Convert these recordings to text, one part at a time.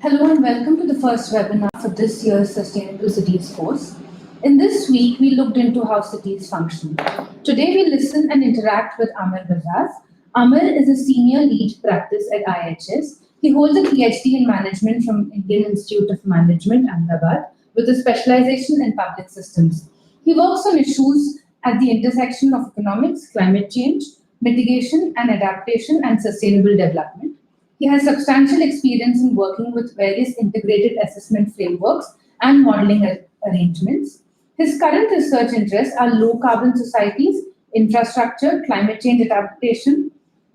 Hello and welcome to the first webinar for this year's Sustainable Cities course. In this week, we looked into how cities function. Today, we listen and interact with Amir Bazaz. Amir is a senior lead practice at IHS. He holds a PhD in management from Indian Institute of Management, Ahmedabad, with a specialization in public systems. He works on issues at the intersection of economics, climate change, mitigation and adaptation, and sustainable development. He has substantial experience in working with various integrated assessment frameworks and modeling arrangements. His current research interests are low carbon societies, infrastructure, climate change adaptation,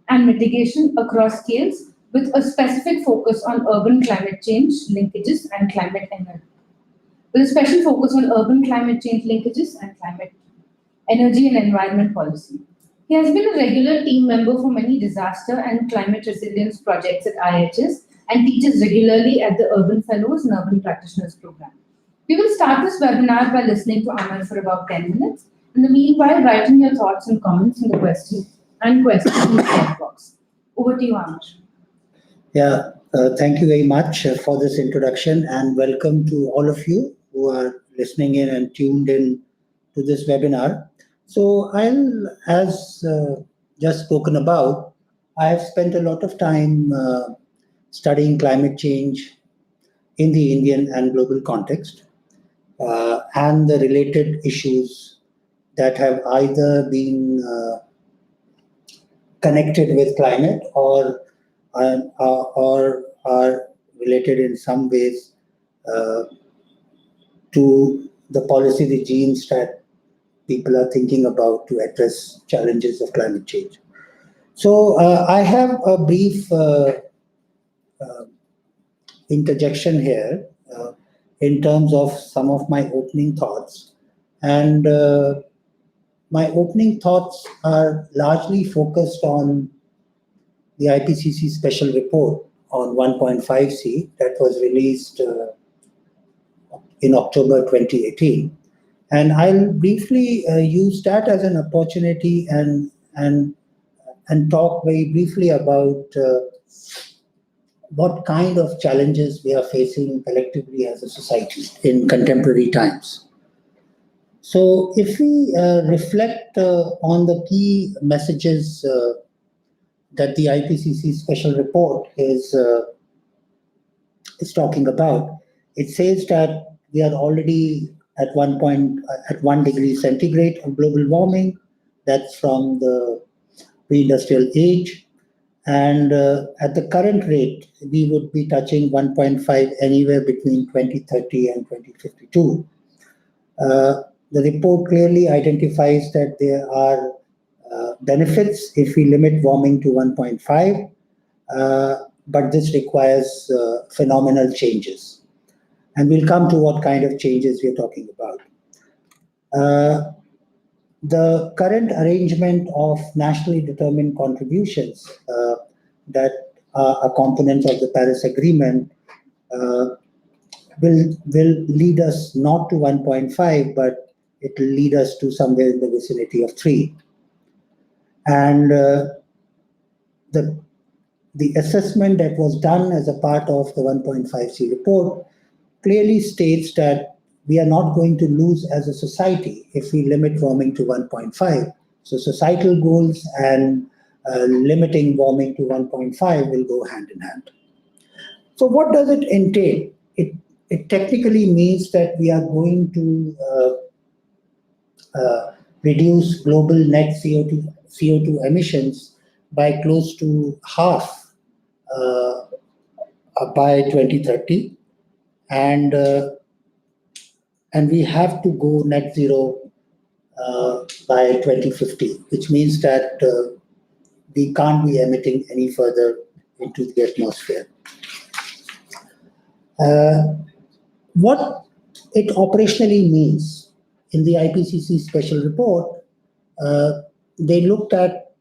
and mitigation across scales, with a specific focus on urban climate change linkages and climate energy. With a special focus on urban climate change linkages and climate energy and environment policy. He has been a regular team member for many disaster and climate resilience projects at IHS and teaches regularly at the Urban Fellows and Urban Practitioners Program. We will start this webinar by listening to Amir for about 10 minutes. In the meanwhile, write in your thoughts and comments in the questions in the chat box. Over to you, Amir. Yeah, thank you very much for this introduction and welcome to all of you who are listening in and tuned in to this webinar. So as just spoken about, I have spent a lot of time studying climate change in the Indian and global context and the related issues that have either been connected with climate or are related in some ways to the policy regimes that people are thinking about to address challenges of climate change. So I have a brief interjection here in terms of some of my opening thoughts. And my opening thoughts are largely focused on the IPCC special report on 1.5C that was released in October 2018. And I'll briefly use that as an opportunity and talk very briefly about what kind of challenges we are facing collectively as a society in contemporary times. So if we reflect on the key messages that the IPCC special report is talking about, it says that we are already at 1 degree centigrade of global warming. That's from the pre-industrial age. And at the current rate, we would be touching 1.5 anywhere between 2030 and 2052. The report clearly identifies that there are benefits if we limit warming to 1.5, but this requires phenomenal changes. And we'll come to what kind of changes we're talking about. The current arrangement of nationally determined contributions that are a component of the Paris Agreement will lead us not to 1.5, but it will lead us to somewhere in the vicinity of 3. And the assessment that was done as a part of the 1.5C report clearly states that we are not going to lose as a society if we limit warming to 1.5. So societal goals and limiting warming to 1.5 will go hand in hand. So what does it entail? It technically means that we are going to reduce global net CO2 emissions by close to half by 2030. And we have to go net zero by 2050, which means that we can't be emitting any further into the atmosphere. What it operationally means in the IPCC special report, they looked at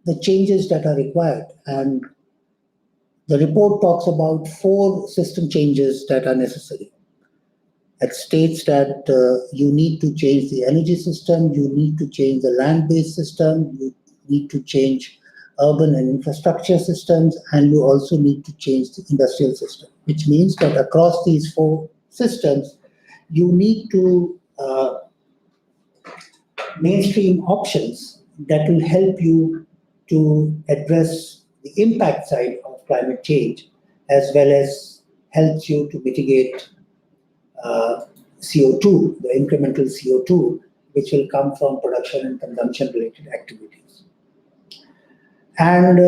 the changes that are required, and the report talks about 4 system changes that are necessary. It states that you need to change the energy system, you need to change the land-based system, you need to change urban and infrastructure systems, and you also need to change the industrial system. which means that across these four systems, you need to mainstream options that will help you to address the impact side of climate change, as well as helps you to mitigate CO2, the incremental CO2, which will come from production and consumption related activities. And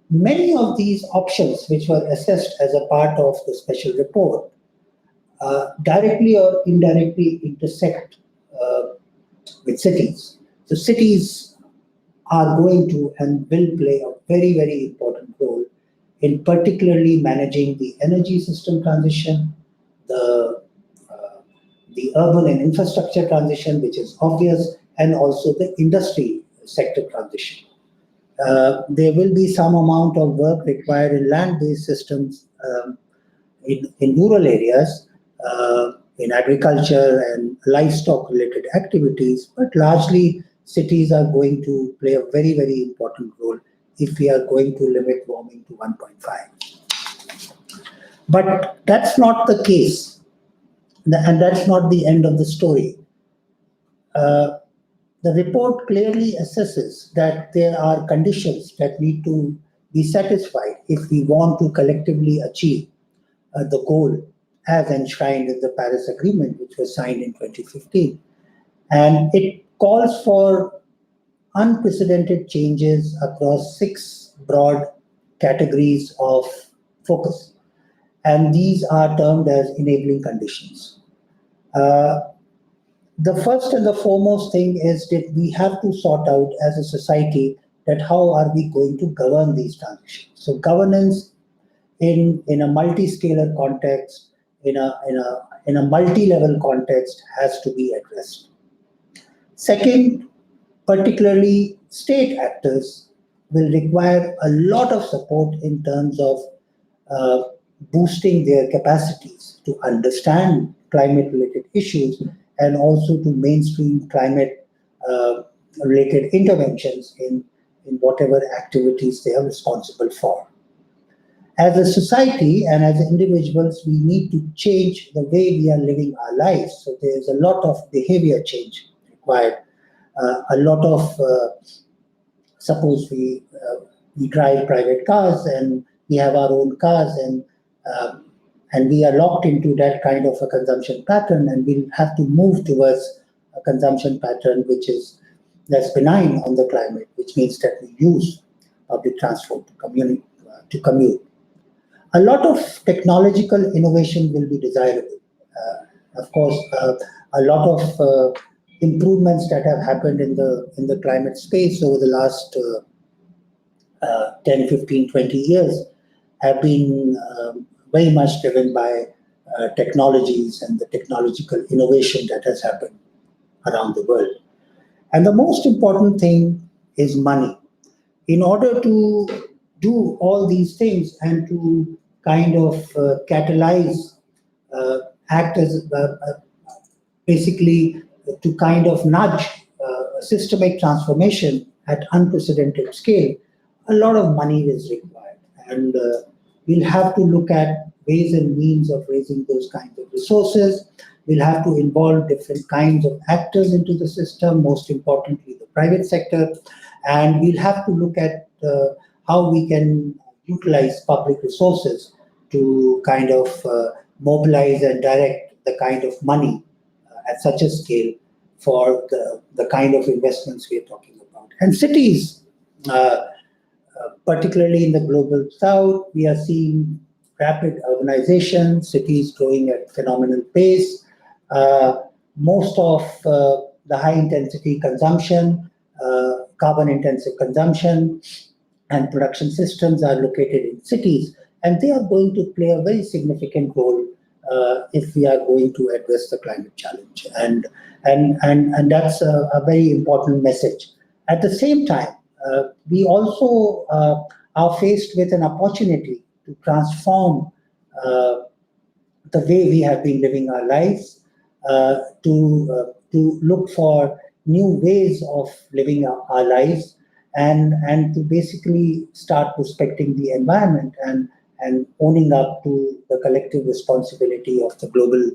many of these options, which were assessed as a part of the special report, directly or indirectly intersect with cities. So cities are going to and will play a very, very important role in particularly managing the energy system transition, the urban and infrastructure transition, which is obvious, and also the industry sector transition. There will be some amount of work required in land-based systems in rural areas, in agriculture and livestock-related activities, but largely cities are going to play a very, very important role if we are going to limit warming to 1.5. But that's not the case. And that's not the end of the story. The report clearly assesses that there are conditions that need to be satisfied if we want to collectively achieve the goal as enshrined in the Paris Agreement, which was signed in 2015. And it calls for unprecedented changes across 6 broad categories of focus. And these are termed as enabling conditions. The first and the foremost thing is that we have to sort out as a society that how are we going to govern these transitions. So governance in a multi-scalar context, in a multi-level context has to be addressed. Second, particularly state actors will require a lot of support in terms of boosting their capacities to understand climate-related issues and also to mainstream climate-related interventions in whatever activities they are responsible for. As a society and as individuals, we need to change the way we are living our lives. So there's a lot of behavior change required. A lot of, suppose we drive private cars and we have our own cars and we are locked into that kind of a consumption pattern, and we'll have to move towards a consumption pattern which is less benign on the climate, which means that we use public transport to commute. A lot of technological innovation will be desirable. Of course, a lot of improvements that have happened in the climate space over the last 10, 15, 20 years have been very much driven by technologies and the technological innovation that has happened around the world. And the most important thing is money. In order to do all these things and to kind of catalyze, act as basically to kind of nudge systemic transformation at unprecedented scale, a lot of money is required. And we'll have to look at ways and means of raising those kinds of resources. We'll have to involve different kinds of actors into the system, most importantly, the private sector. And we'll have to look at how we can utilize public resources to kind of mobilize and direct the kind of money at such a scale for the kind of investments we are talking about. And cities, particularly in the global south, we are seeing rapid urbanization, cities growing at phenomenal pace. Most of the high-intensity consumption, carbon-intensive consumption, and production systems are located in cities, and they are going to play a very significant role if we are going to address the climate challenge. And that's a very important message. At the same time, we also are faced with an opportunity to transform the way we have been living our lives, to look for new ways of living our lives, and to basically start respecting the environment and owning up to the collective responsibility of the global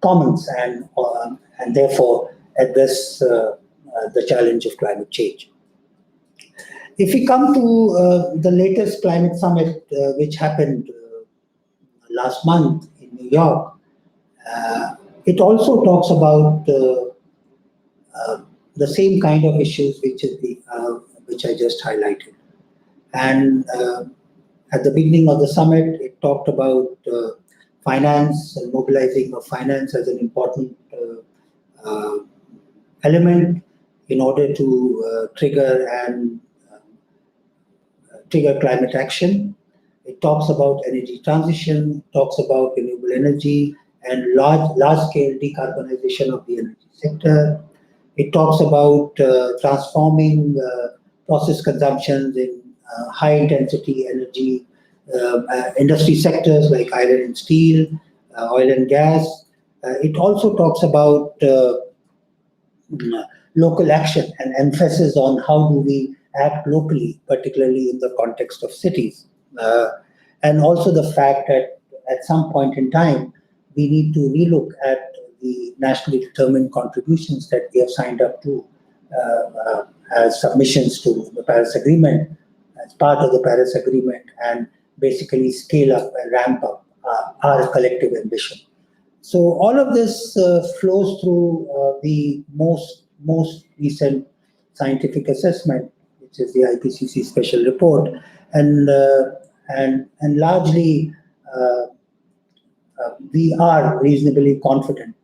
commons, and therefore address the challenge of climate change. If we come to the latest climate summit, which happened last month in New York, it also talks about the same kind of issues which I just highlighted. And at the beginning of the summit, it talked about finance and mobilizing of finance as an important element in order to trigger climate action. It talks about energy transition, talks about renewable energy and large-scale decarbonization of the energy sector. It talks about transforming process consumptions in high-intensity energy industry sectors like iron and steel, oil and gas. It also talks about local action and emphasis on how do we act locally, particularly in the context of cities. And also the fact that at some point in time, we need to relook at the nationally determined contributions that we have signed up to as submissions to the Paris Agreement, as part of the Paris Agreement, and basically scale up and ramp up our collective ambition. So all of this flows through the most recent scientific assessment, which is the IPCC special report, and largely we are reasonably confident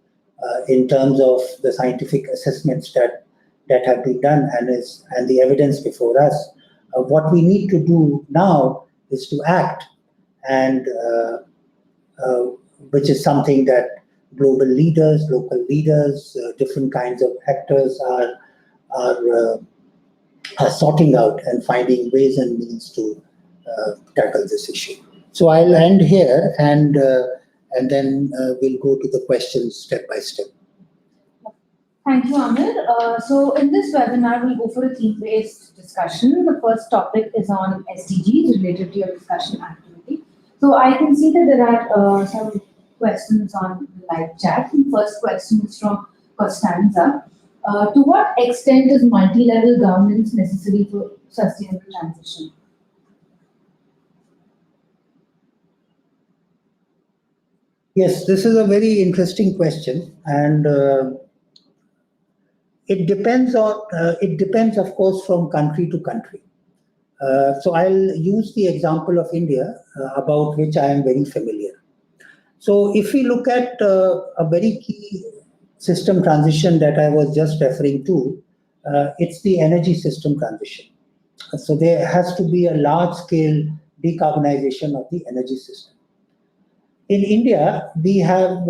in terms of the scientific assessments that have been done and the evidence before us. What we need to do now is to act, and which is something that global leaders, local leaders, different kinds of actors are sorting out and finding ways and means to tackle this issue. So I'll end here, and then we'll go to the questions step by step. Thank you, Amir. So in this webinar, we'll go for a theme-based discussion. The first topic is on SDGs related to your discussion activity. So I can see that there are some questions on the live chat. The first question is from Costanza. To what extent is multi-level governance necessary for sustainable transition? Yes, this is a very interesting question, and it depends, of course, from country to country. So I'll use the example of India, about which I am very familiar. So if we look at a very key system transition that I was just referring to, it's the energy system transition. So there has to be a large-scale decarbonization of the energy system. In India, we have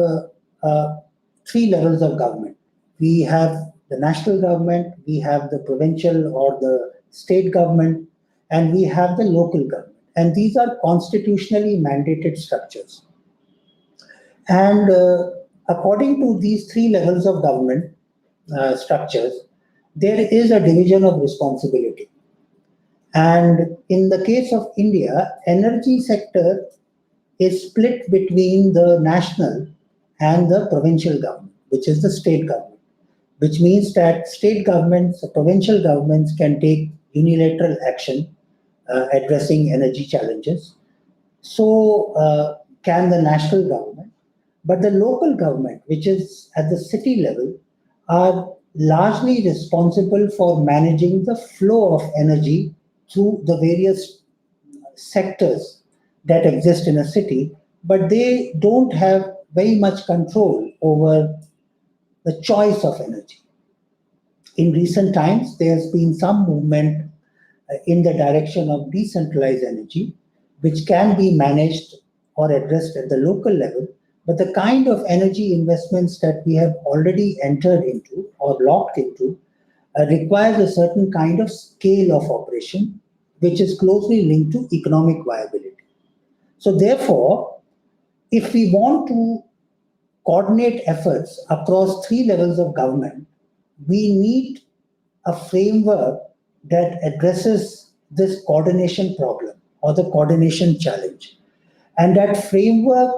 3 levels of government. We have the national government, we have the provincial or the state government, and we have the local government. And these are constitutionally mandated structures. And according to these 3 levels of government structures, there is a division of responsibility. And in the case of India, energy sector is split between the national and the provincial government, which is the state government, which means that state governments, provincial governments can take unilateral action addressing energy challenges. So can the national government. But the local government, which is at the city level, are largely responsible for managing the flow of energy through the various sectors that exist in a city, but they don't have very much control over the choice of energy. In recent times, there's been some movement in the direction of decentralized energy, which can be managed or addressed at the local level. But the kind of energy investments that we have already entered into or locked into requires a certain kind of scale of operation, which is closely linked to economic viability. So therefore, if we want to coordinate efforts across 3 levels of government, we need a framework that addresses this coordination problem or the coordination challenge. And that framework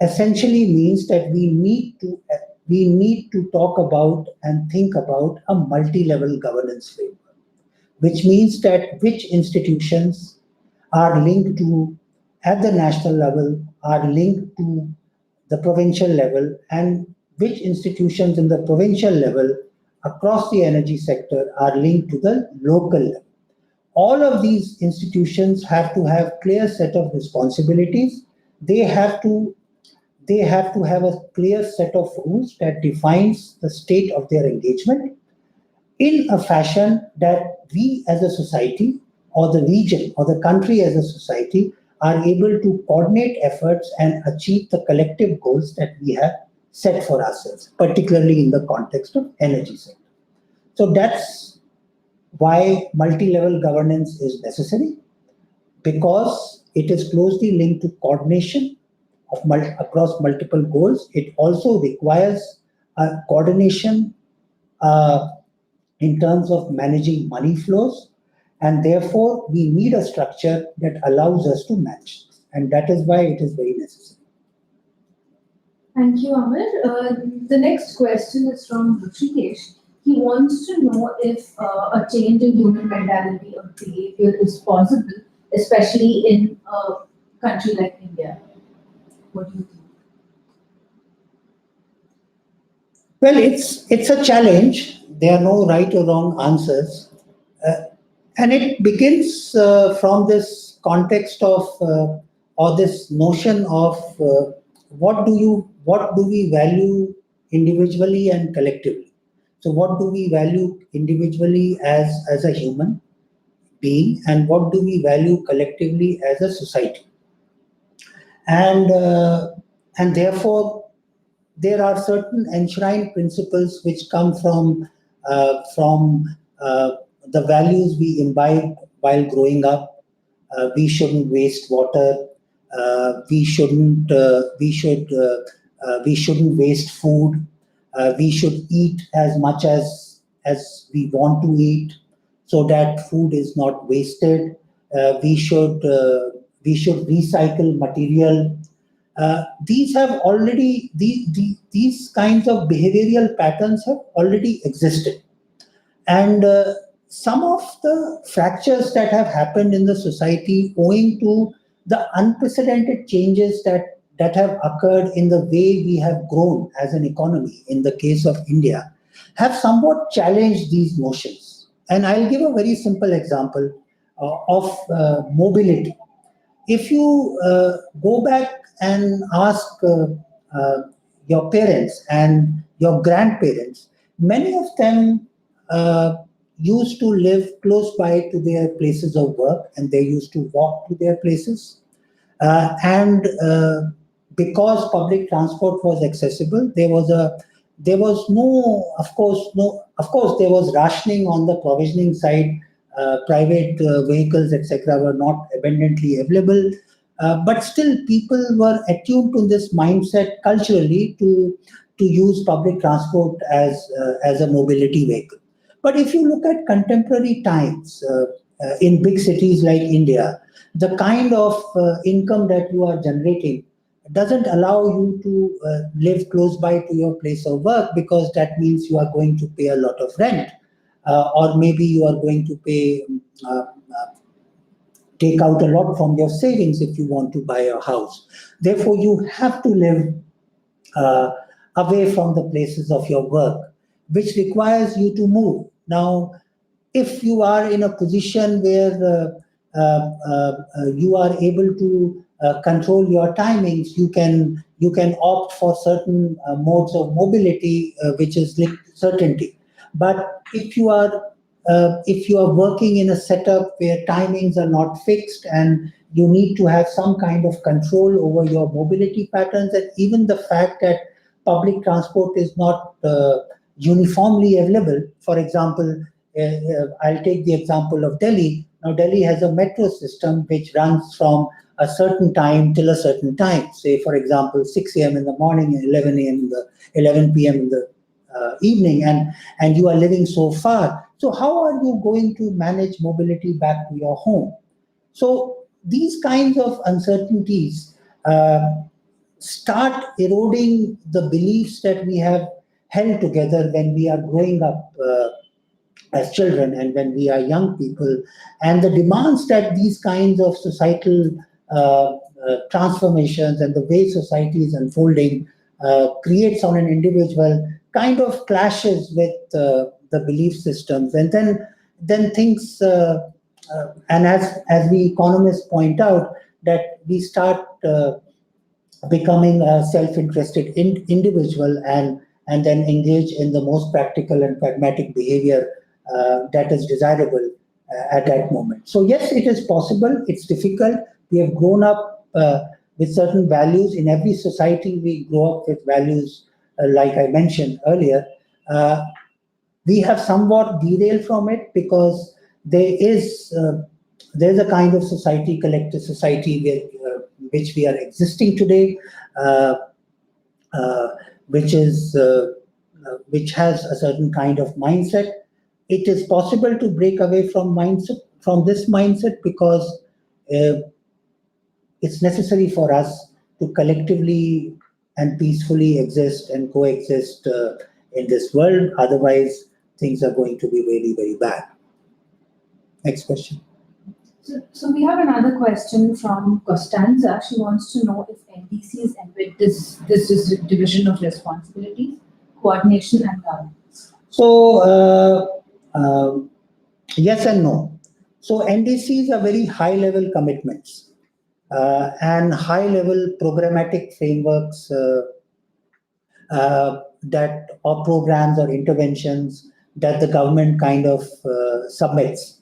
essentially means that we need to talk about and think about a multi-level governance framework, which means that which institutions are linked to, at the national level, are linked to the provincial level, and which institutions in the provincial level across the energy sector are linked to the local level. All of these institutions have to have clear set of responsibilities. They have to have a clear set of rules that defines the state of their engagement in a fashion that we as a society or the region or the country as a society are able to coordinate efforts and achieve the collective goals that we have set for ourselves, particularly in the context of energy sector. So that's why multi-level governance is necessary, because it is closely linked to coordination of across multiple goals. It also requires a coordination in terms of managing money flows, and therefore we need a structure that allows us to manage this, and that is why it is very necessary. Thank you, Amir. The next question is from Rishikesh. He wants to know if a change in human mentality or behavior is possible, especially in a country like India. What do you think? Well, it's a challenge. There are no right or wrong answers, and it begins from this context of or this notion of what do we value individually and collectively. So, what do we value individually as a human being, and what do we value collectively as a society? And therefore there are certain enshrined principles which come from the values we imbibe while growing up. We shouldn't waste water. We shouldn't waste food. We should eat as much as we want to eat, so that food is not wasted. We should recycle material. These kinds of behavioral patterns have already existed, and some of the fractures that have happened in the society owing to the unprecedented changes that have occurred in the way we have grown as an economy in the case of India have somewhat challenged these notions. And I'll give a very simple example of mobility. If you go back and ask your parents and your grandparents, many of them used to live close by to their places of work, and they used to walk to their places. And because public transport was accessible, there was there was rationing on the provisioning side. Private vehicles, etc., were not abundantly available. But still, people were attuned to this mindset culturally to use public transport as a mobility vehicle. But if you look at contemporary times in big cities like India, the kind of income that you are generating doesn't allow you to live close by to your place of work, because that means you are going to pay a lot of rent. Or maybe you are going to take out a lot from your savings if you want to buy a house. Therefore, you have to live away from the places of your work, which requires you to move. Now, if you are in a position where you are able to control your timings, you can opt for certain modes of mobility, which is linked to certainty. But if you are working in a setup where timings are not fixed and you need to have some kind of control over your mobility patterns, and even the fact that public transport is not uniformly available. For example, I'll take the example of Delhi. Now, Delhi has a metro system which runs from a certain time till a certain time. Say, for example, 6 a.m. in the morning and 11 p.m. in the evening, and you are living so far. So how are you going to manage mobility back to your home? So these kinds of uncertainties start eroding the beliefs that we have held together when we are growing up as children and when we are young people, and the demands that these kinds of societal transformations and the way society is unfolding creates on an individual kind of clashes with the belief systems, and then things and as the economists point out, that we start becoming a self-interested individual, and then engage in the most practical and pragmatic behavior that is desirable at that moment. So yes, it is possible. It's difficult. We have grown up with certain values. In every society, we grow up with values like I mentioned earlier. We have somewhat derailed from it because there's a kind of society, collective society, which we are existing today, uh, uh, which is which has a certain kind of mindset. It is possible to break away from this mindset because it's necessary for us to collectively and peacefully exist and coexist in this world. Otherwise, things are going to be very, very bad. Next question. So we have another question from Costanza. She wants to know if NDCs embed this division of responsibilities, coordination, and governance. So, yes and no. So, NDCs are very high level commitments and high level programmatic frameworks that or programs or interventions that the government kind of submits.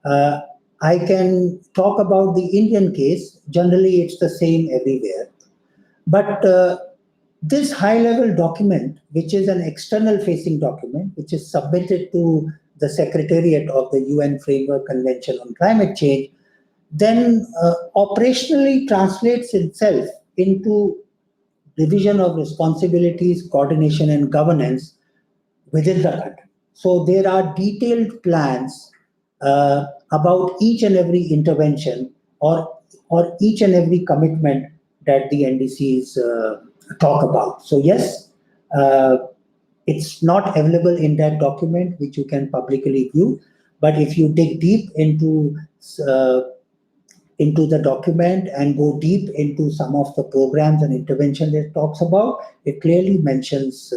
Uh, I can talk about the Indian case. Generally, it's the same everywhere. But this high level document, which is an external facing document, which is submitted to the Secretariat of the UN Framework Convention on Climate Change, then operationally translates itself into division of responsibilities, coordination, and governance within the country. So there are detailed plans about each and every intervention or each and every commitment that the NDCs talk about. So yes, it's not available in that document which you can publicly view, but if you dig deep uh, into the document and go deep into some of the programs and interventions it talks about, it clearly mentions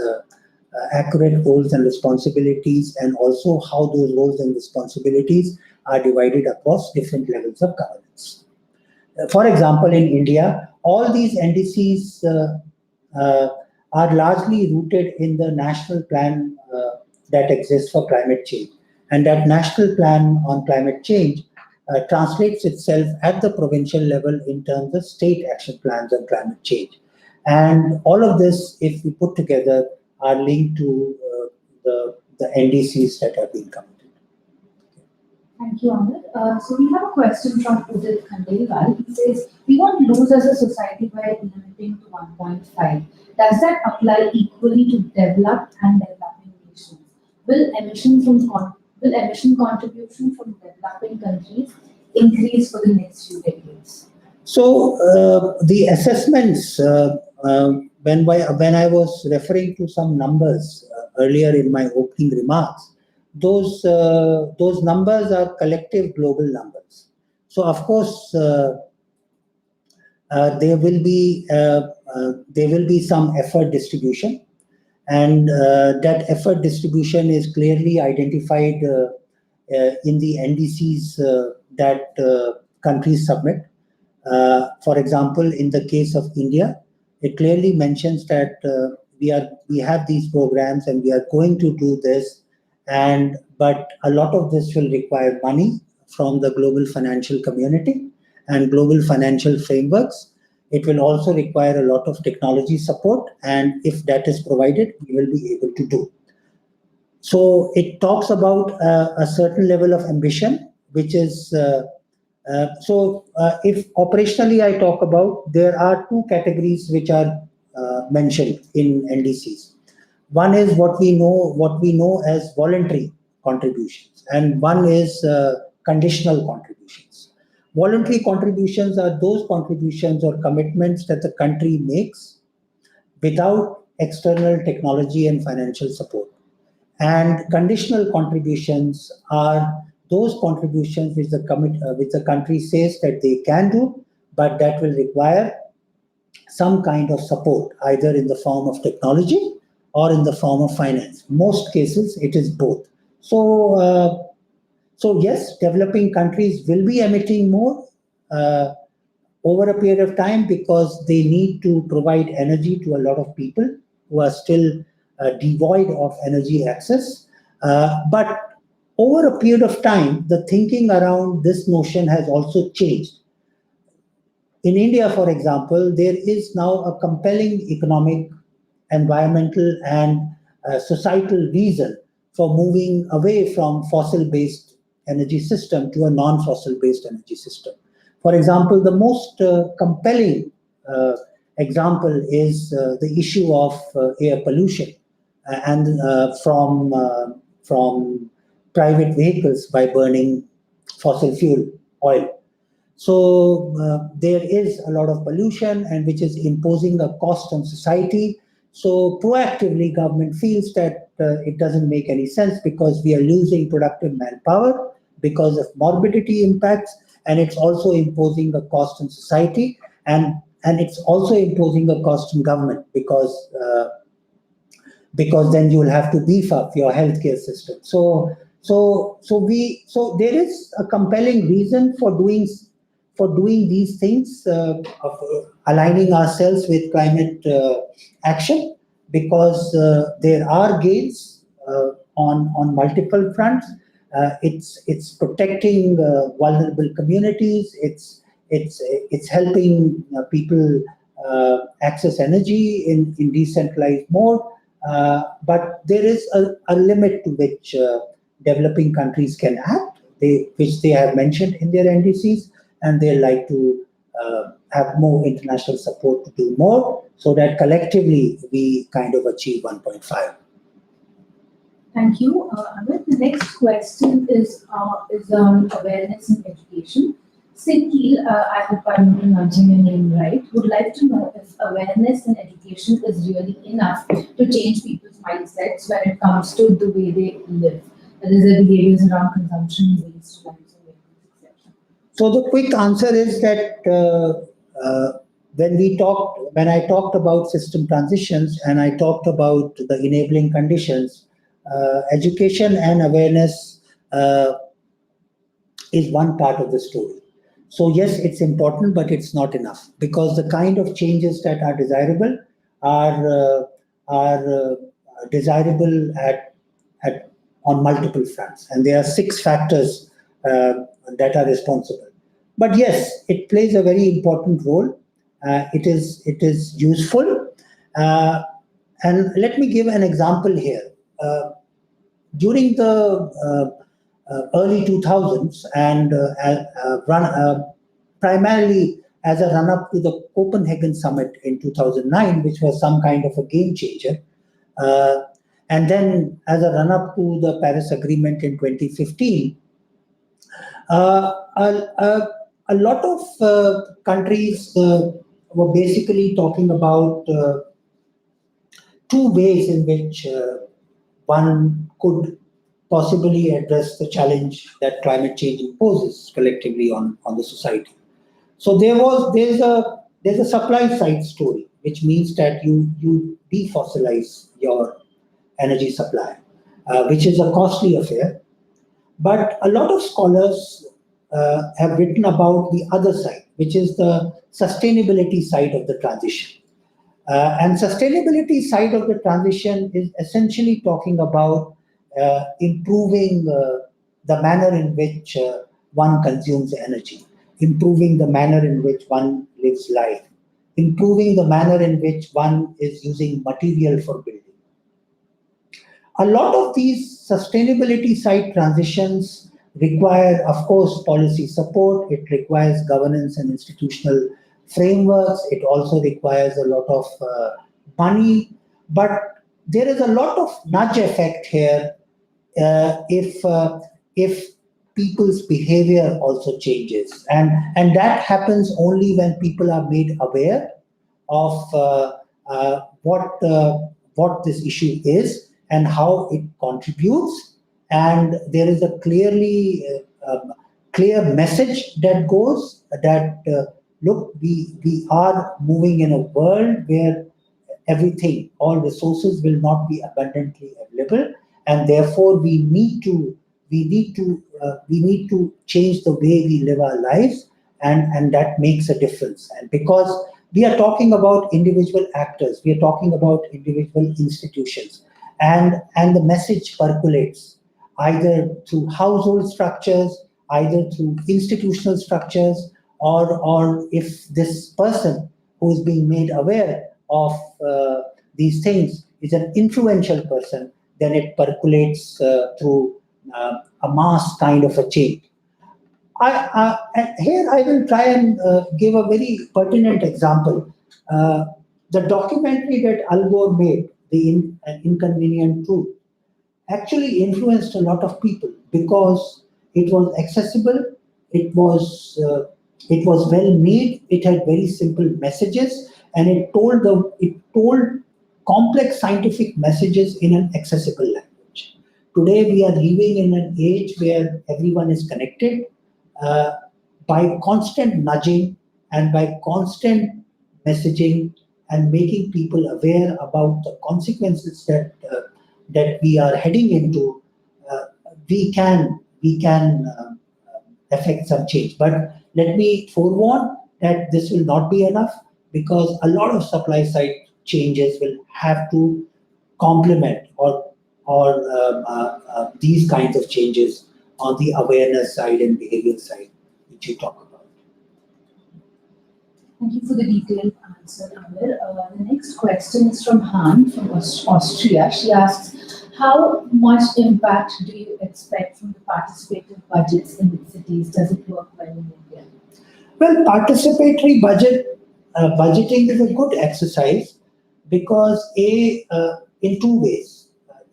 accurate roles and responsibilities, and also how those roles and responsibilities are divided across different levels of governance. For example, in India, all these NDCs are largely rooted in the national plan that exists for climate change. And that national plan on climate change translates itself at the provincial level in terms of state action plans on climate change. And all of this, if we put together, are linked to the NDCs that have been committed. Thank you, Amir. So we have a question from Udit Khandelwal. He says, we won't lose as a society by limiting to 1.5. Does that apply equally to developed and developing nations? Will emission contribution from developing countries increase for the next few decades? So the assessments, when I was referring to some numbers earlier in my opening remarks, those numbers are collective global numbers. So of course there will be some effort distribution, and that effort distribution is clearly identified in the NDCs that countries submit. For example, in the case of India, it clearly mentions that we have these programs and we are going to do this, but a lot of this will require money from the global financial community and global financial frameworks. It will also require a lot of technology support, and if that is provided, we will be able to do. So it talks about a certain level of ambition, which is if operationally I talk about, there are two categories which are mentioned in NDCs. One is what we know as voluntary contributions, and one is conditional contributions. Voluntary contributions are those contributions or commitments that the country makes without external technology and financial support. And conditional contributions are those contributions which the country says that they can do, but that will require some kind of support, either in the form of technology or in the form of finance. Most cases, it is both. So yes, developing countries will be emitting more over a period of time because they need to provide energy to a lot of people who are still devoid of energy access. But over a period of time, the thinking around this notion has also changed. In India, for example, there is now a compelling economic, environmental, and societal reason for moving away from fossil-based energy system to a non-fossil-based energy system. For example, the most compelling example is the issue of air pollution and from private vehicles by burning fossil fuel oil. So there is a lot of pollution, and which is imposing a cost on society. So proactively, government feels that it doesn't make any sense because we are losing productive manpower because of morbidity impacts, and it's also imposing a cost on society, and it's also imposing a cost on government because then you will have to beef up your healthcare system. So there is a compelling reason for doing these things, of aligning ourselves with climate action, because there are gains on multiple fronts. It's protecting vulnerable communities. It's helping people access energy in decentralized mode. But there is a limit to which developing countries can act, which they have mentioned in their NDCs, and they like to have more international support to do more, so that collectively we kind of achieve 1.5. Thank you, Amir. The next question is on awareness and education. Sinkil, I hope I'm pronouncing your name right, would like to know if awareness and education is really enough to change people's mindsets when it comes to the way they live, that is, their behaviors around consumption, waste, etc. So the quick answer is that when I talked about system transitions and I talked about the enabling conditions, education and awareness is one part of the story. So yes, it's important, but it's not enough, because the kind of changes that are desirable are desirable on multiple fronts, and there are 6 factors that are responsible. But yes, it plays a very important role. It is useful, and let me give an example here. During the early 2000s, and primarily as a run-up to the Copenhagen summit in 2009, which was some kind of a game changer, and then as a run-up to the Paris Agreement in 2015, a lot of countries were basically talking about 2 ways in which one could possibly address the challenge that climate change imposes collectively on the society. So there's a supply side story, which means that you defossilize your energy supply, which is a costly affair. But a lot of scholars have written about the other side, which is the sustainability side of the transition. And sustainability side of the transition is essentially talking about improving the manner in which one consumes energy, improving the manner in which one lives life, improving the manner in which one is using material for building. A lot of these sustainability side transitions require, of course, policy support. It requires governance and institutional frameworks. It also requires a lot of money. But there is a lot of nudge effect here if people's behavior also changes, and that happens only when people are made aware of what this issue is and how it contributes, and there is a clear message that goes that look, we are moving in a world where all resources will not be abundantly available, and therefore we need to change the way we live our lives, and that makes a difference. And because we are talking about individual actors, we are talking about individual institutions, and the message percolates either through household structures, either through institutional structures, or if this person who is being made aware of these things is an influential person, then it percolates through a mass kind of a change. And here I will try and give a very pertinent example. The documentary that Al Gore made, An Inconvenient Truth, actually influenced a lot of people because it was accessible, it was well made, it had very simple messages, and it told complex scientific messages in an accessible language. Today we are living in an age where everyone is connected. By constant nudging and by constant messaging and making people aware about the consequences that we are heading into, we can affect some change. But let me forewarn that this will not be enough, because a lot of supply side changes will have to complement or these kinds of changes on the awareness side and behavior side, which you talk about. Thank you for the detailed answer, Amir. The next question is from Han from Austria. She asks, how much impact do you expect from the participative budgets in the cities? Does it work well in India? Well, participatory budgeting is a good exercise because in two ways.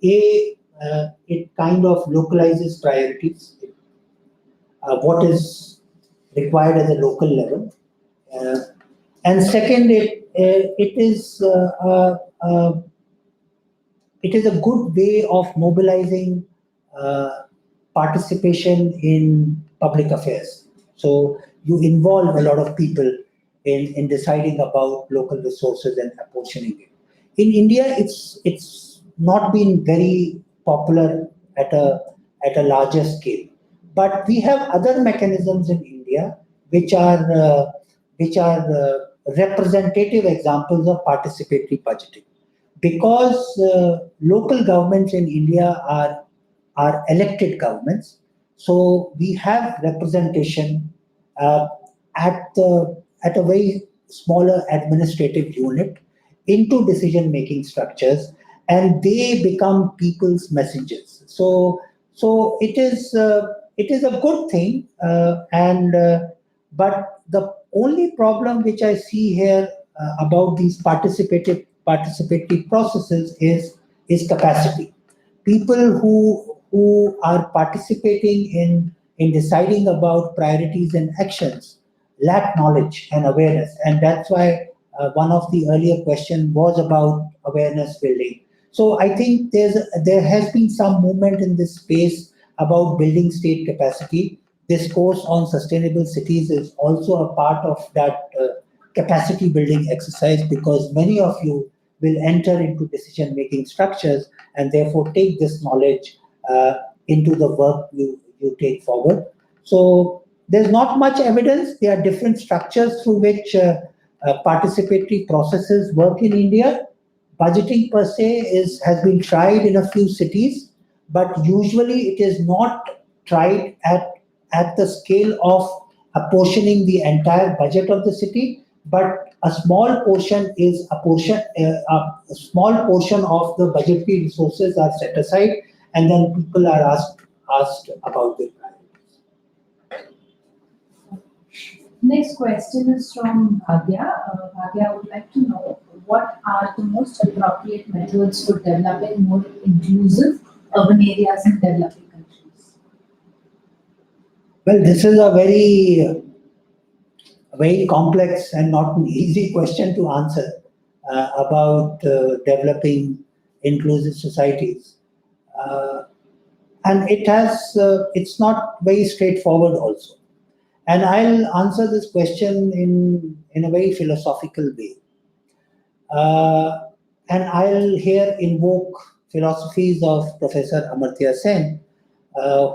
It kind of localizes priorities, what is required at the local level. And second, it is a good way of mobilizing participation in public affairs. So you involve a lot of people in deciding about local resources and apportioning it. In India, it's not been very popular at a larger scale, but we have other mechanisms in India which are representative examples of participatory budgeting. Because local governments in India are elected governments, so we have representation at a very smaller administrative unit into decision-making structures, and they become people's messengers. So it is a good thing, but the only problem which I see here about these participatory processes is capacity. People who are participating in deciding about priorities and actions lack knowledge and awareness, and that's why one of the earlier questions was about awareness building. So I think there has been some movement in this space about building state capacity. This course on sustainable cities is also a part of that capacity building exercise, because many of you will enter into decision-making structures and therefore take this knowledge into the work you take forward. So there's not much evidence. There are different structures through which participatory processes work in India. Budgeting per se has been tried in a few cities, but usually it is not tried at the scale of apportioning the entire budget of the city, but a small portion of the budgetary resources are set aside, and then people are asked about their priorities. Next question is from Bhagya. Bhagya would like to know, what are the most appropriate methods for developing more inclusive urban areas in developing countries? Well, this is a very complex and not an easy question to answer about developing inclusive societies. And it's not very straightforward also. And I'll answer this question in a very philosophical way. And I'll here invoke philosophies of Professor Amartya Sen,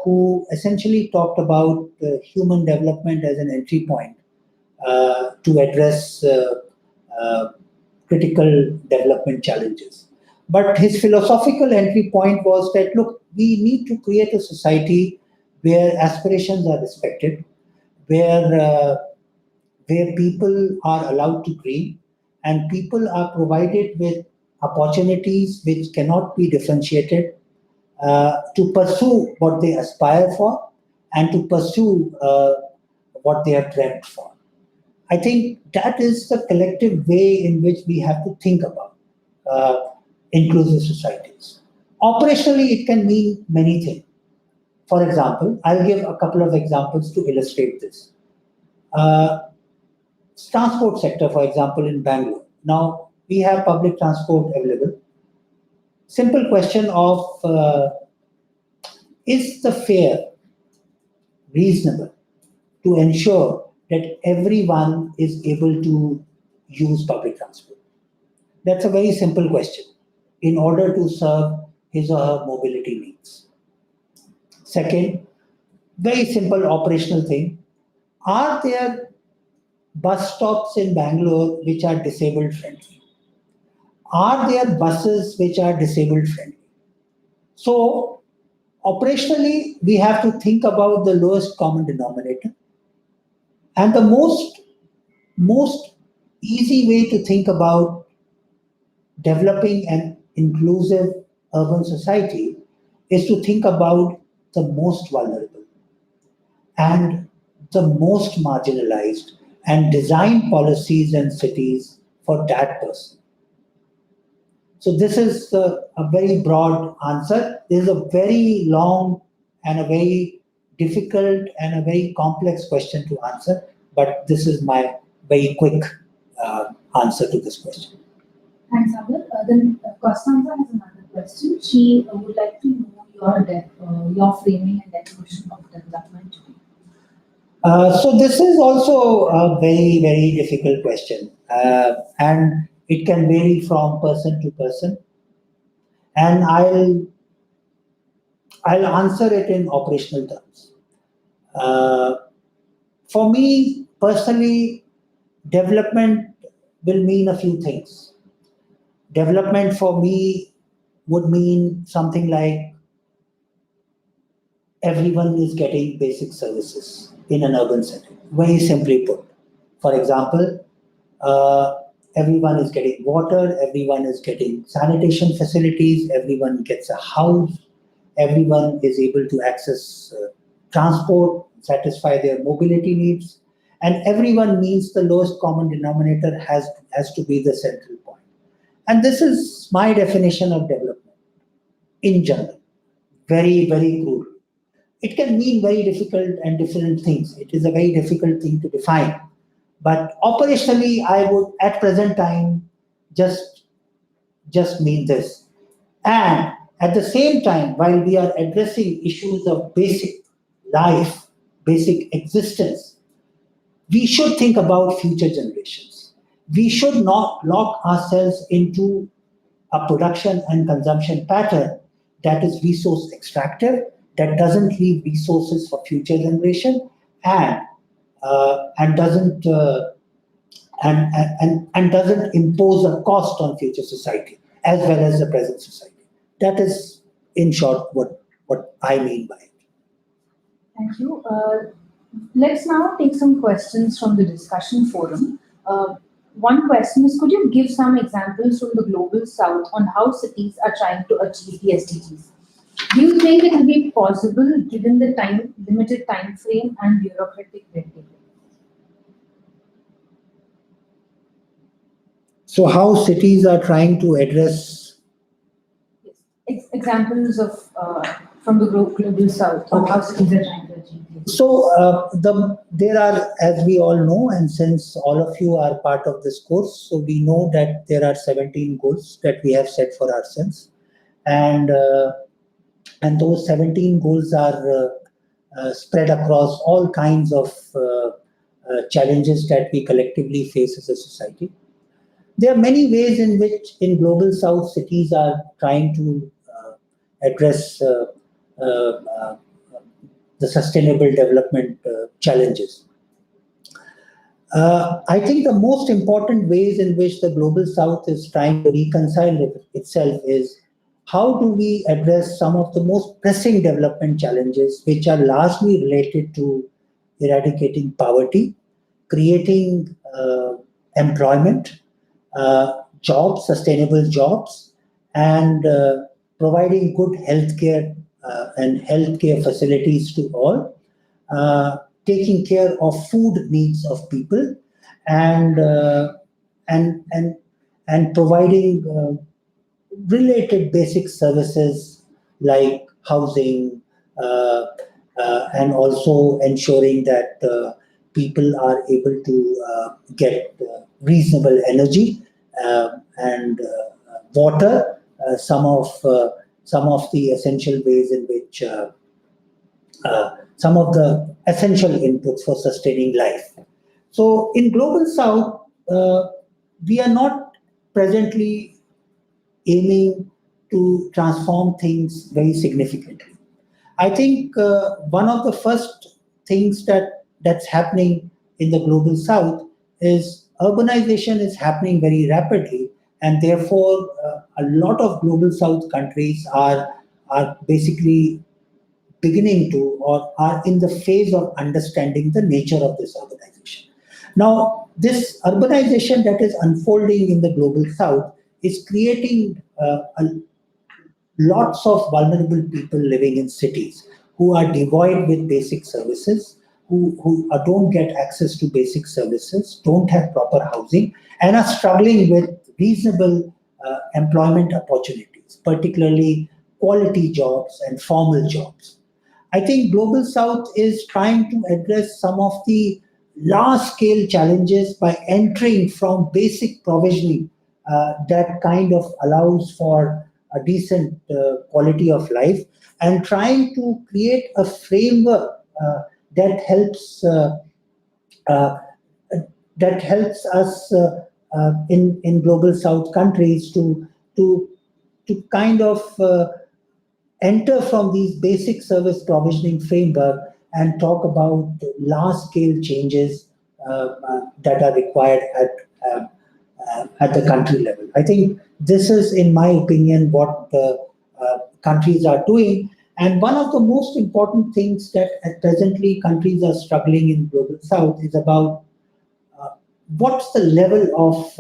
who essentially talked about human development as an entry point to address critical development challenges. But his philosophical entry point was that, look, we need to create a society where aspirations are respected, where people are allowed to dream, and people are provided with opportunities which cannot be differentiated to pursue what they aspire for and to pursue what they have dreamt for. I think that is the collective way in which we have to think about inclusive societies. Operationally, it can mean many things. For example, I'll give a couple of examples to illustrate this. Transport sector, for example, in Bangalore. Now, we have public transport available. Simple question of is the fare reasonable to ensure that everyone is able to use public transport? That's a very simple question in order to serve his or her mobility needs. Second, very simple operational thing. Are there bus stops in Bangalore which are disabled friendly? Are there buses which are disabled friendly? So operationally, we have to think about the lowest common denominator. And the most easy way to think about developing an inclusive urban society is to think about the most vulnerable and the most marginalized and design policies and cities for that person. So this is a very broad answer. This is a very long and a very difficult and a very complex question to answer, but this is my very quick answer to this question. Thanks, Amir. Then Costanza has another question. She would like to know your framing and definition of development today. So this is also a very, very difficult question. And it can vary from person to person. And I'll answer it in operational terms. For me, personally, development will mean a few things. Development for me would mean something like everyone is getting basic services in an urban setting, very simply put. For example, everyone is getting water, everyone is getting sanitation facilities, everyone gets a house, everyone is able to access transport, satisfy their mobility needs, and everyone means the lowest common denominator has to be the central point. And this is my definition of development in general, very, very crude. It can mean very difficult and different things. It is a very difficult thing to define. But operationally, I would at present time just mean this. And at the same time, while we are addressing issues of basic life, basic existence, we should think about future generations. We should not lock ourselves into a production and consumption pattern that is resource extractive, that doesn't leave resources for future generation, and doesn't doesn't impose a cost on future society as well as the present society. That is, in short, what I mean by it. Thank you. Let's now take some questions from the discussion forum. One question is, could you give some examples from the global south on how cities are trying to achieve the SDGs? Do you think it will be possible given the limited time frame and bureaucratic red tape? So how cities are trying to address? Yes. examples of from the global south of how cities are trying to achieve this? So there are, as we all know, and since all of you are part of this course, so we know that there are 17 goals that we have set for ourselves, and those 17 goals are spread across all kinds of challenges that we collectively face as a society. There are many ways in which, in global south, cities are trying to address the sustainable development challenges. I think the most important ways in which the global south is trying to reconcile with itself is how do we address some of the most pressing development challenges, which are largely related to eradicating poverty, creating employment, jobs, sustainable jobs, and providing good healthcare and healthcare facilities to all, taking care of food needs of people, and and and and providing related basic services like housing, and also ensuring that people are able to get reasonable energy and water, some of the essential ways in which some of the essential inputs for sustaining life. So in Global South, we are not presently aiming to transform things very significantly. I think one of the first things that's happening in the Global South is urbanization is happening very rapidly, and therefore a lot of Global South countries are basically beginning to or are in the phase of understanding the nature of this urbanization. Now, this urbanization that is unfolding in the Global South is creating lots of vulnerable people living in cities who are devoid with basic services, who don't get access to basic services, don't have proper housing, and are struggling with reasonable employment opportunities, particularly quality jobs and formal jobs. I think Global South is trying to address some of the large scale challenges by entering from basic provisioning that kind of allows for a decent quality of life, and trying to create a framework that helps uh, that helps us in Global South countries to to kind of enter from these basic service provisioning framework and talk about large scale changes that are required at the country level. I think this is, in my opinion, what the countries are doing. And one of the most important things that at presently countries are struggling in Global South is about what's the level of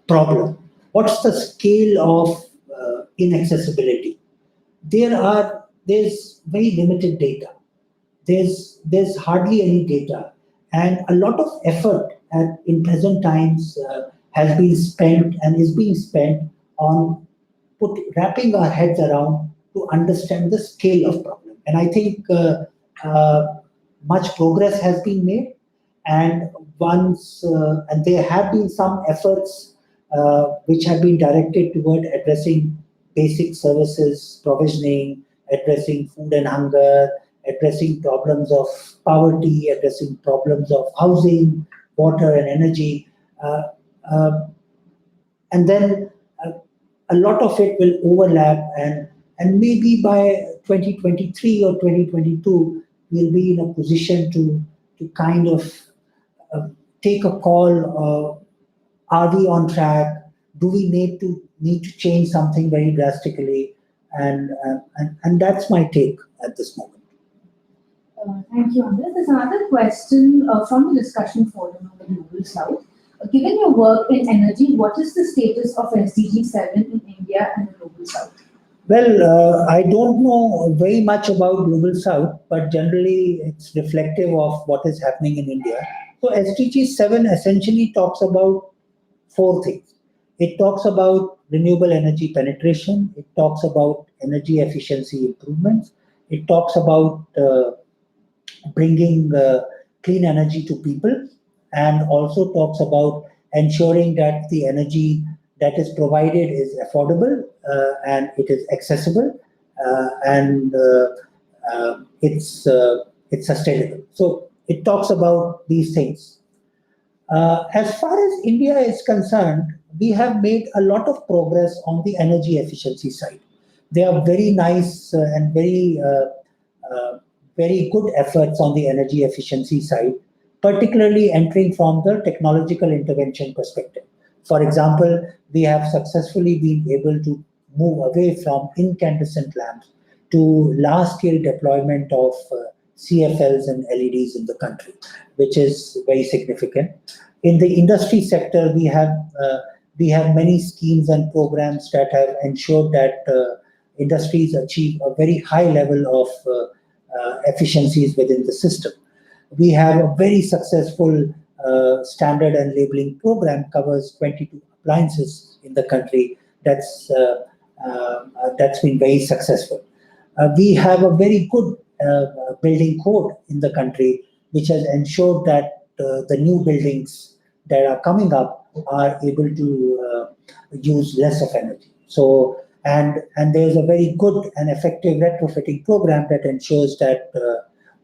problem, what's the scale of inaccessibility. There's very limited data. There's hardly any data, and a lot of effort in present times has been spent and is being spent on wrapping our heads around to understand the scale of problem. And I think much progress has been made, and and there have been some efforts which have been directed toward addressing basic services provisioning, addressing food and hunger, addressing problems of poverty, addressing problems of housing, water and energy. Uh, uh, and then a lot of it will overlap, and maybe by 2023 or 2022, we'll be in a position to kind of take a call. Are we on track? Do we need to change something very drastically? And that's my take at this moment. Thank you, Amir. There's another question from the discussion forum on the Global South. Given your work in energy, what is the status of SDG 7 in India and the Global South? Well, I don't know very much about Global South, but generally it's reflective of what is happening in India. So SDG 7 essentially talks about four things. It talks about renewable energy penetration. It talks about energy efficiency improvements. It talks about bringing clean energy to people, and also talks about ensuring that the energy that is provided is affordable and it is accessible and it's sustainable. So it talks about these things. As far as India is concerned, we have made a lot of progress on the energy efficiency side. There are very nice and very good efforts on the energy efficiency side, particularly entering from the technological intervention perspective. For example, we have successfully been able to move away from incandescent lamps to large-scale deployment of CFLs and LEDs in the country, which is very significant. In the industry sector, we have many schemes and programs that have ensured that industries achieve a very high level of efficiencies within the system. We have a very successful standard and labeling program, covers 22 appliances in the country. That's been very successful. We have a very good building code in the country, which has ensured that the new buildings that are coming up are able to use less of energy. So, and there's a very good and effective retrofitting program that ensures that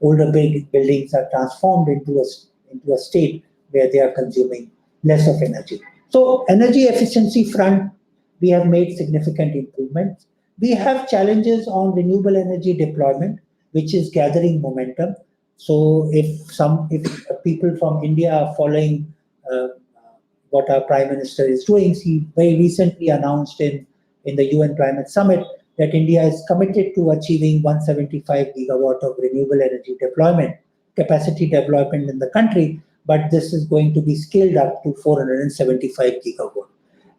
older buildings are transformed into a state where they are consuming less of energy. So, energy efficiency front, we have made significant improvements. We have challenges on renewable energy deployment, which is gathering momentum. So if people from India are following what our Prime Minister is doing, he very recently announced in the UN Climate Summit that India is committed to achieving 175 gigawatt of renewable energy deployment, capacity development in the country, but this is going to be scaled up to 475 gigawatt.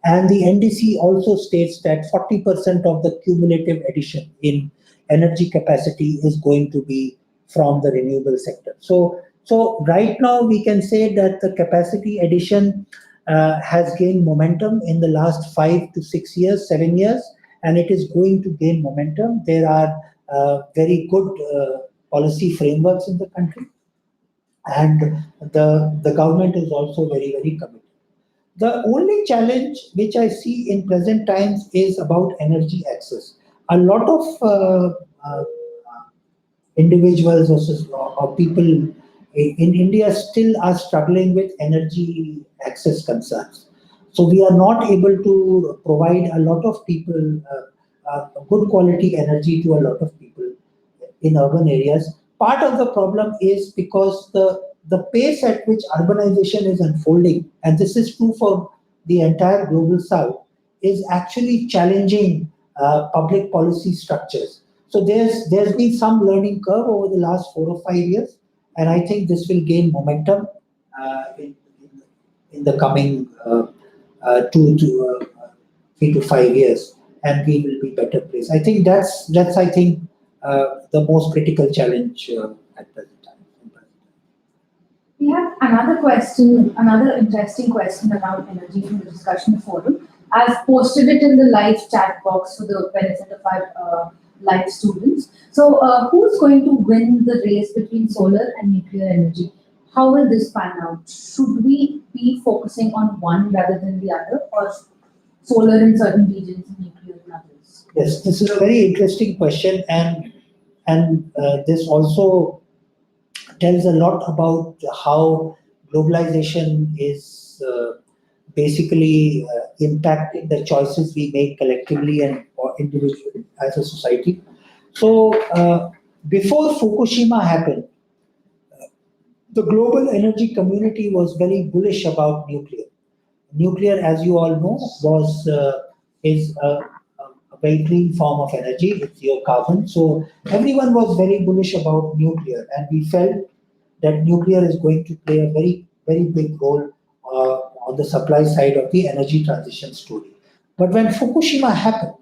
And the NDC also states that 40% of the cumulative addition in energy capacity is going to be from the renewable sector. So right now we can say that the capacity addition has gained momentum in the last 5 to 6 years, 7 years, and it is going to gain momentum. There are very good policy frameworks in the country, and the government is also very, very committed. The only challenge which I see in present times is about energy access. A lot of individuals or people in India still are struggling with energy access concerns. So we are not able to provide a lot of people good quality energy to a lot of people in urban areas. Part of the problem is because the pace at which urbanization is unfolding, and this is true for the entire global south, is actually challenging public policy structures. So there's been some learning curve over the last 4 or 5 years, and I think this will gain momentum in the coming 3 to 5 years, and we will be better placed. I think that's the most critical challenge at present time. We have another question, another interesting question around energy from the discussion forum. I've posted it in the live chat box for the benefit of our live students. So who's going to win the race between solar and nuclear energy? How will this pan out? Should we be focusing on one rather than the other, or solar in certain regions and nuclear in others? Yes, this is a very interesting question, and this also tells a lot about how globalization is basically impacting the choices we make collectively and or individually as a society. So before Fukushima happened, the global energy community was very bullish about nuclear. Nuclear, as you all know, is a very clean form of energy. It's zero carbon. So everyone was very bullish about nuclear, and we felt that nuclear is going to play a very, very big role on the supply side of the energy transition story. But when Fukushima happened,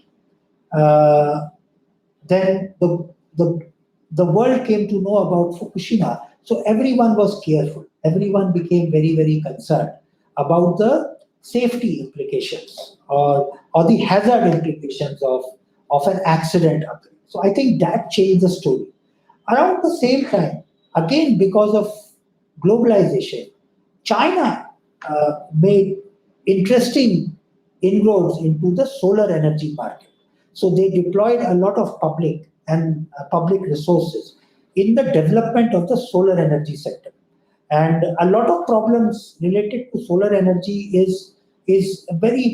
then the world came to know about Fukushima. So everyone was careful. Everyone became very, very concerned about the safety implications or or the hazard implications of an accident occurring. So I think that changed the story. Around the same time, again because of globalization, China made interesting inroads into the solar energy market. So they deployed a lot of public resources in the development of the solar energy sector. And a lot of problems related to solar energy is very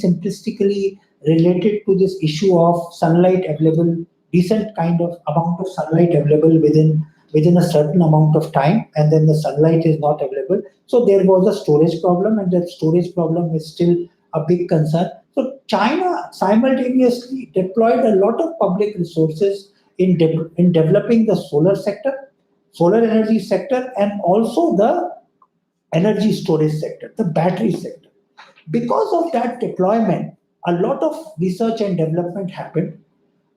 simplistically related to this issue of sunlight available, decent kind of amount of sunlight available within a certain amount of time, and then the sunlight is not available. So there was a storage problem, and that storage problem is still a big concern. So China simultaneously deployed a lot of public resources in developing the solar energy sector, and also the energy storage sector, the battery sector. Because of that deployment, a lot of research and development happened.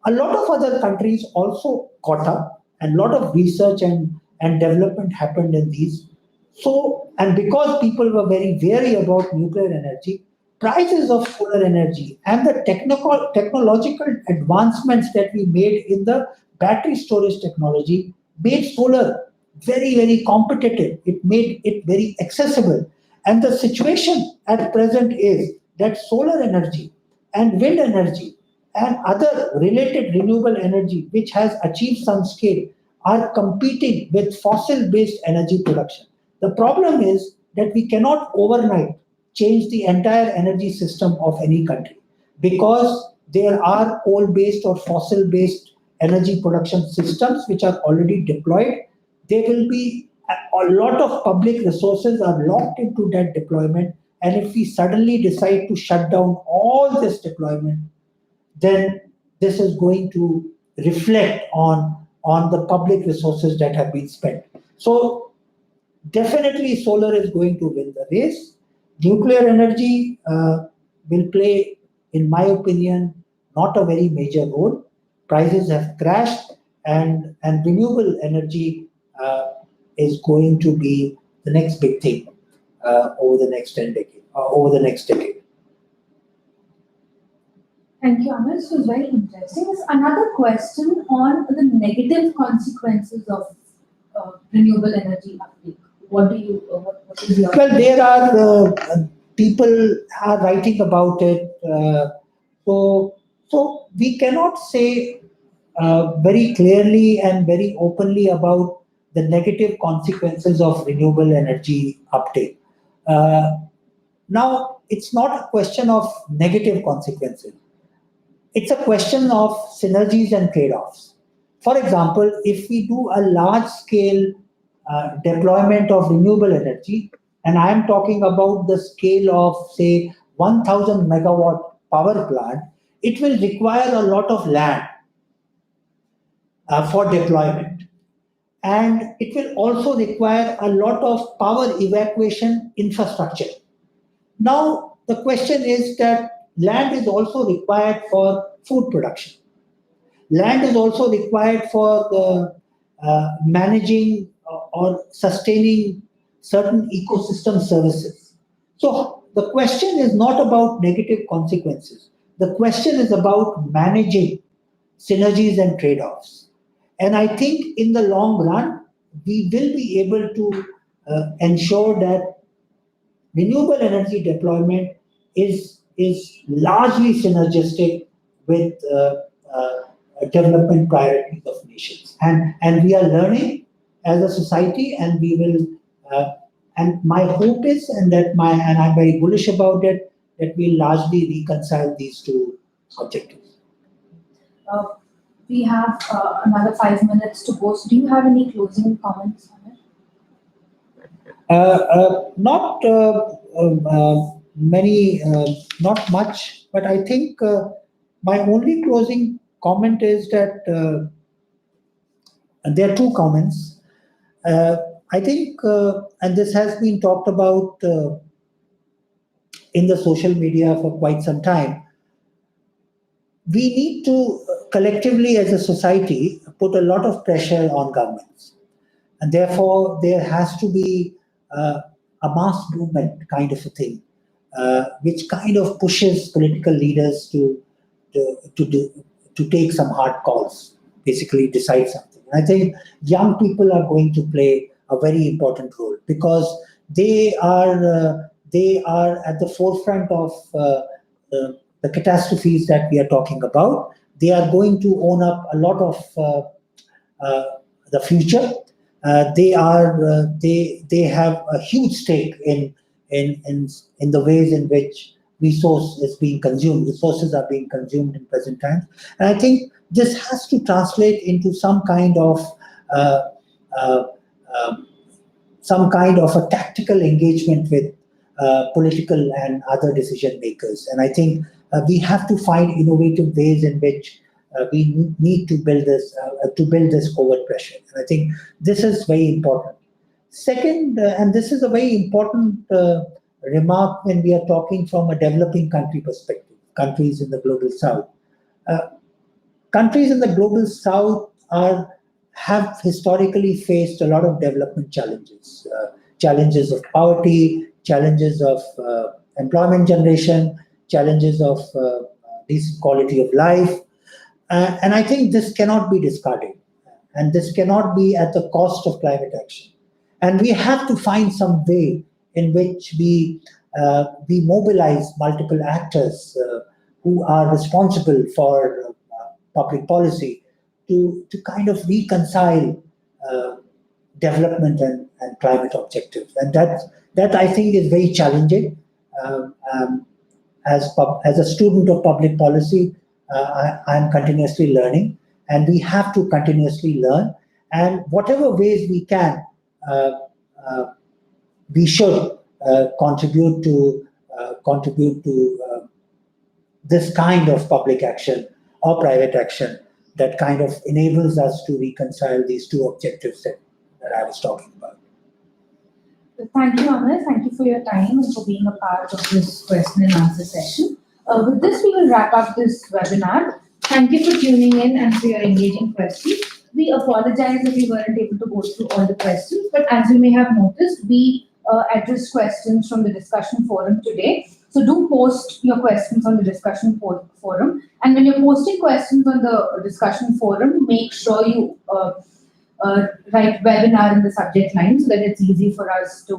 A lot of other countries also caught up, and a lot of research and development happened in these. So, and because people were very wary about nuclear energy, prices of solar energy and the technological advancements that we made in the battery storage technology made solar very competitive. It made it very accessible. And the situation at present is that solar energy and wind energy and other related renewable energy, which has achieved some scale, are competing with fossil based energy production. The problem is that we cannot overnight change the entire energy system of any country, because there are coal based or fossil based energy production systems which are already deployed. There will be a lot of public resources are locked into that deployment. And if we suddenly decide to shut down all this deployment, then this is going to reflect on the public resources that have been spent. So definitely solar is going to win the race. Nuclear energy will play, in my opinion, not a very major role. Prices have crashed, and renewable energy is going to be the next big thing over the next 10 decade, over the next decade. Thank you, Amir. This was very interesting. There's another question on the negative consequences of renewable energy uptake. What is your? Well, there are people are writing about it. So we cannot say very clearly and very openly about the negative consequences of renewable energy uptake. Now, it's not a question of negative consequences. It's a question of synergies and trade-offs. For example, if we do a large-scale deployment of renewable energy, and I am talking about the scale of, say, 1,000 megawatt power plant, it will require a lot of land for deployment. And it will also require a lot of power evacuation infrastructure. Now, the question is that land is also required for food production. Land is also required for the managing or sustaining certain ecosystem services. So the question is not about negative consequences. The question is about managing synergies and trade-offs. And I think in the long run, we will be able to ensure that renewable energy deployment is largely synergistic with development priorities of nations. And we are learning as a society, and we will, and my hope is, and I'm very bullish about it, that we'll largely reconcile these two objectives. We have another 5 minutes to go. So do you have any closing comments on it? Not many, not much, but I think my only closing comment is that there are two comments. I think, and this has been talked about in the social media for quite some time, we need to collectively as a society put a lot of pressure on governments. And therefore, there has to be a mass movement kind of a thing, which kind of pushes political leaders to take some hard calls, basically decide something. And I think young people are going to play a very important role because they are at the forefront of the catastrophes that we are talking about. They are going to own up a lot of the future. They have a huge stake in the ways in which resources are being consumed in present times. And I think this has to translate into some kind of uh, uh, um, a tactical engagement with political and other decision makers. And I think we have to find innovative ways in which we need to build this forward pressure. And I think this is very important. Second, and this is a very important remark when we are talking from a developing country perspective, countries in the global south. Uh, Countries in the global south have historically faced a lot of development challenges, challenges of poverty, challenges of employment generation, challenges of decent quality of life. And I think this cannot be discarded. And this cannot be at the cost of climate action. And we have to find some way in which we mobilize multiple actors who are responsible for public policy to kind of reconcile development and climate objectives. And that I think is very challenging. Um, um, as a student of public policy, I'm continuously learning, and we have to continuously learn. And whatever ways we can, uh, uh, we should contribute to this kind of public action or private action that kind of enables us to reconcile these two objectives that I was talking about. Thank you, Amir. Thank you for your time and for being a part of this question and answer session. With this, we will wrap up this webinar. Thank you for tuning in and for your engaging questions. We apologize if we weren't able to go through all the questions, but as you may have noticed, we addressed questions from the discussion forum today. So do post your questions on the discussion forum. And when you're posting questions on the discussion forum, make sure you write webinar in the subject line so that it's easy for us to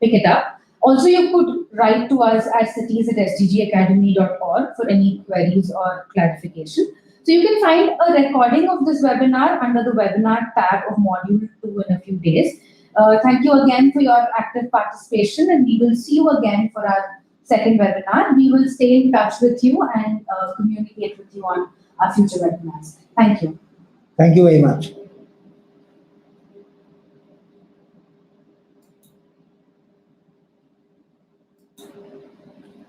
pick it up. Also, you could write to us at cities@sdgacademy.org for any queries or clarification. So you can find a recording of this webinar under the webinar tab of module 2 in a few days. Thank you again for your active participation, and we will see you again for our second webinar. We will stay in touch with you and communicate with you on our future webinars. Thank you. Thank you very much.